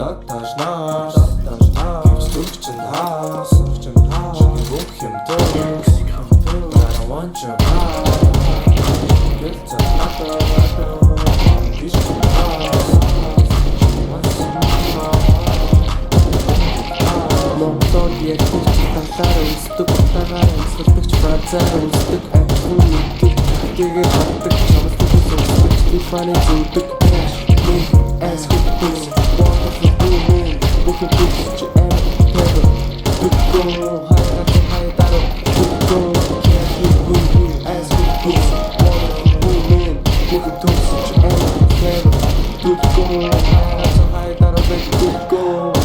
Dataş naş Üstükçün has Şimdi ruhim toz I don't want your heart Gülten ata Üstün has Монтон яг тантараа өсдөг утаагаар өсдөг ч базаар өсдөг амтгүй тэгээ хатдаг чамд өсдөг стефани зүдэг as good things one of the boom book it to ever go high daro go can't you boom as good things one of the boom book it to ever go high daro go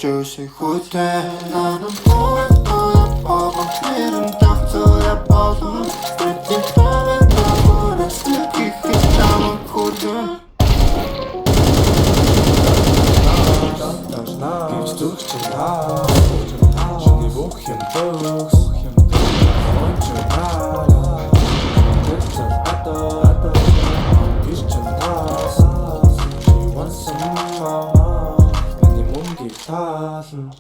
Juicy hotel 나는 보고 이름 닥쳐야 봐도 스티치 따라 나보다 스티치 담았거든 Üstükçün has Şimdi ruhim toz Want your heart Gülten ata Üstün has She wants some more Minimum gitarren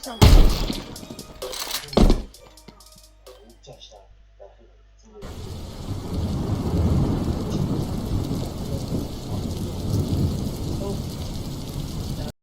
Sağ ol.